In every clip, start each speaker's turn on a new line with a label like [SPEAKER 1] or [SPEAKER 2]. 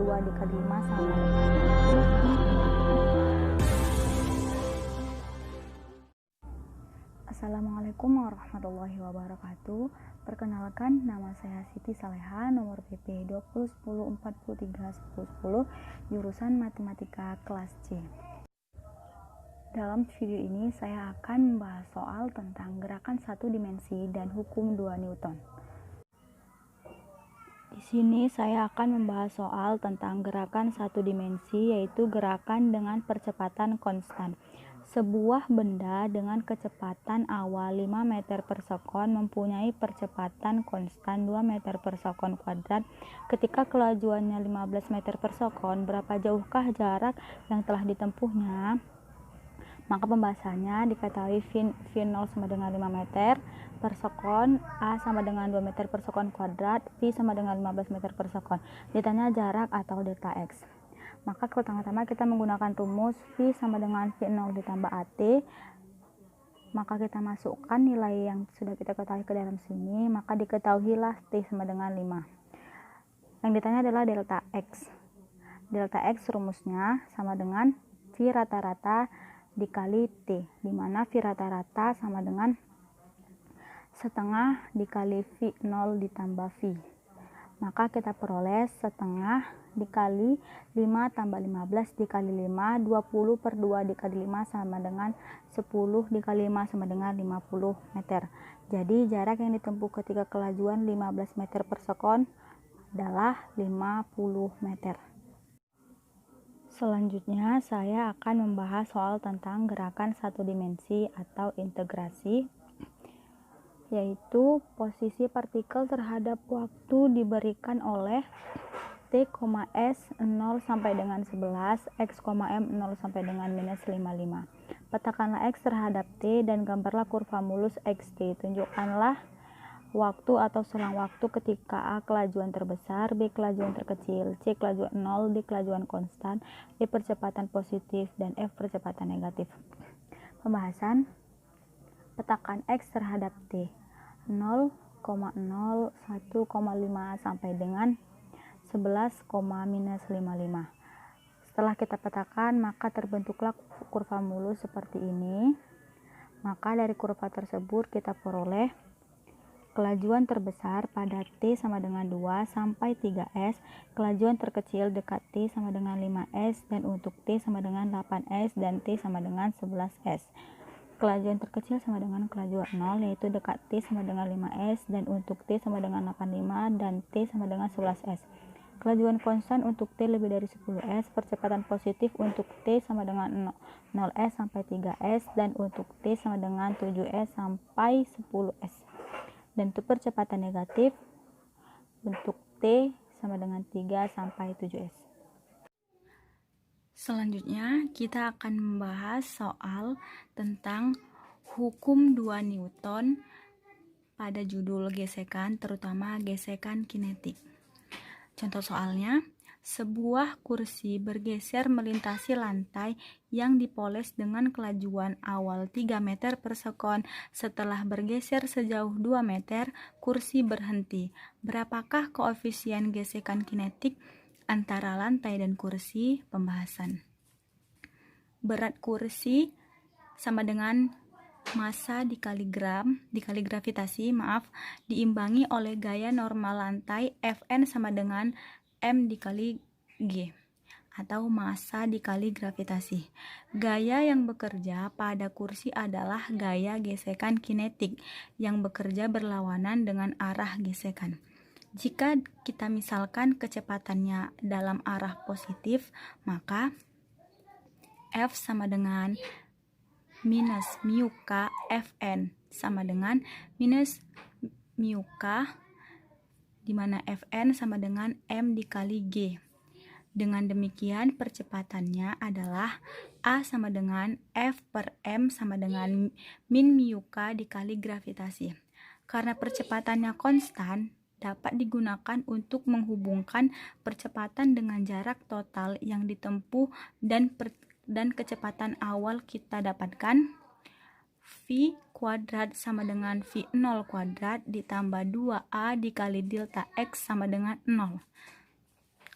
[SPEAKER 1] 2 dikali 5 sama. Assalamualaikum warahmatullahi wabarakatuh. Perkenalkan, nama saya Siti Saleha, nomor PP 2010431010, jurusan Matematika kelas C. Dalam video ini saya akan membahas soal tentang gerakan satu dimensi dan hukum 2 Newton. Di sini saya akan membahas soal tentang gerakan satu dimensi, yaitu gerakan dengan percepatan konstan. Sebuah benda dengan kecepatan awal 5 meter per sekon mempunyai percepatan konstan 2 meter per sekon kuadrat. Ketika kelajuannya 15 meter per sekon, berapa jauhkah jarak yang telah ditempuhnya? Maka pembahasannya diketahui V0 sama dengan 5 meter per sekon, A sama dengan 2 meter per sekon kuadrat, V sama dengan 15 meter per sekon. Ditanya jarak atau delta X. Maka pertama-tama kita menggunakan rumus V sama dengan V0 ditambah AT. Maka kita masukkan nilai yang sudah kita ketahui ke dalam sini, maka diketahuilah T sama dengan 5. Yang ditanya adalah delta X. Delta X rumusnya sama dengan V rata-rata dikali T, di mana V rata-rata sama dengan setengah dikali V0 ditambah V. Maka kita peroleh setengah dikali 5 tambah 15 dikali 5, 20 per 2 dikali 5 sama dengan 10 dikali 5 sama dengan 50 meter. Jadi jarak yang ditempuh ketika kelajuan 15 meter per sekon adalah 50 meter. Selanjutnya saya akan membahas soal tentang gerakan satu dimensi atau integrasi, yaitu posisi partikel terhadap waktu diberikan oleh T, S 0 sampai dengan 11, X, M 0 sampai dengan minus 55. Petakanlah X terhadap T dan gambarlah kurva mulus XT. Tunjukkanlah waktu atau selang waktu ketika A kelajuan terbesar, B kelajuan terkecil, C kelajuan 0, D kelajuan konstan, E percepatan positif, dan F percepatan negatif. Pembahasan petakan X terhadap T 0,0, 1,5 sampai dengan 11, minus 55. Setelah kita petakan, maka terbentuklah kurva mulus seperti ini. Maka dari kurva tersebut kita peroleh kelajuan terbesar pada T sama dengan 2 sampai 3S, kelajuan terkecil dekat T sama dengan 5S, dan untuk T sama dengan 8S dan T sama dengan 11S. Kelajuan terkecil sama dengan kelajuan 0, yaitu dekat T sama dengan 5S, dan untuk T sama dengan 85 dan T sama dengan 11S. Kelajuan konstan untuk T lebih dari 10S, percepatan positif untuk T sama dengan 0S sampai 3S, dan untuk T sama dengan 7S sampai 10S. Dan untuk percepatan negatif untuk T sama dengan 3 sampai 7S. Selanjutnya kita akan membahas soal tentang hukum 2 Newton pada judul gesekan, terutama gesekan kinetik. Contoh soalnya, sebuah kursi bergeser melintasi lantai yang dipoles dengan kelajuan awal 3 meter per sekon. Setelah bergeser sejauh 2 meter, kursi berhenti. Berapakah koefisien gesekan kinetik antara lantai dan kursi? Pembahasan. Berat kursi sama dengan massa dikali gravitasi, diimbangi oleh gaya normal lantai Fn sama dengan m dikali g, atau massa dikali gravitasi. Gaya yang bekerja pada kursi adalah gaya gesekan kinetik yang bekerja berlawanan dengan arah gesekan. Jika kita misalkan kecepatannya dalam arah positif, maka F sama dengan minus mu k Fn sama dengan minus mu k, di mana Fn sama dengan m dikali g. Dengan demikian percepatannya adalah A sama dengan F per m sama dengan min mu k dikali gravitasi. Karena percepatannya konstan, dapat digunakan untuk menghubungkan percepatan dengan jarak total yang ditempuh dan kecepatan awal kita dapatkan V kuadrat sama dengan V0 kuadrat ditambah 2A dikali delta X sama dengan 0.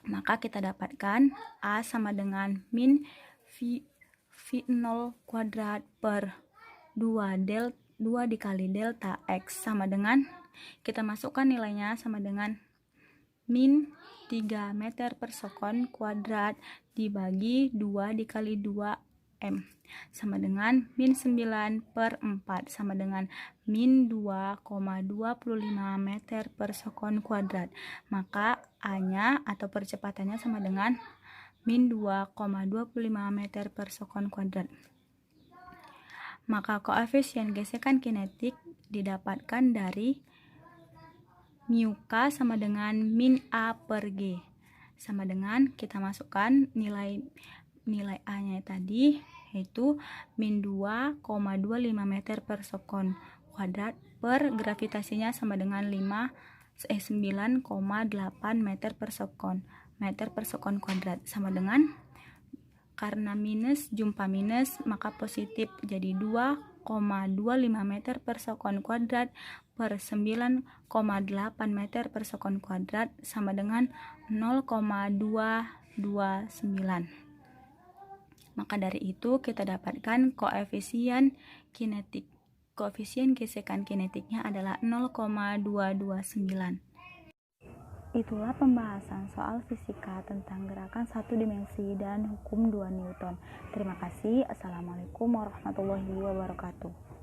[SPEAKER 1] Maka kita dapatkan A sama dengan min V0 kuadrat per 2 dikali delta X sama dengan, kita masukkan nilainya sama dengan min 3 meter per sekon kuadrat dibagi 2 dikali 2M sama dengan min 9 per 4 sama dengan min 2,25 meter per sekon kuadrat. Maka A-nya atau percepatannya sama dengan min 2,25 meter per sekon kuadrat. Maka koefisien gesekan kinetik didapatkan dari mu K sama dengan min A per G. Sama dengan kita masukkan nilai A-nya tadi, yaitu min 2,25 meter per sekon kuadrat per gravitasinya sama dengan 9,8 meter per sekon kuadrat, sama dengan, karena minus jumpa minus maka positif, jadi 2,25 meter per sekon kuadrat per 9,8 meter per sekon kuadrat sama dengan 0,229. Maka dari itu kita dapatkan koefisien gesekan kinetiknya adalah 0,229. Itulah pembahasan soal fisika tentang gerakan satu dimensi dan hukum 2 Newton. Terima kasih. Assalamualaikum warahmatullahi wabarakatuh.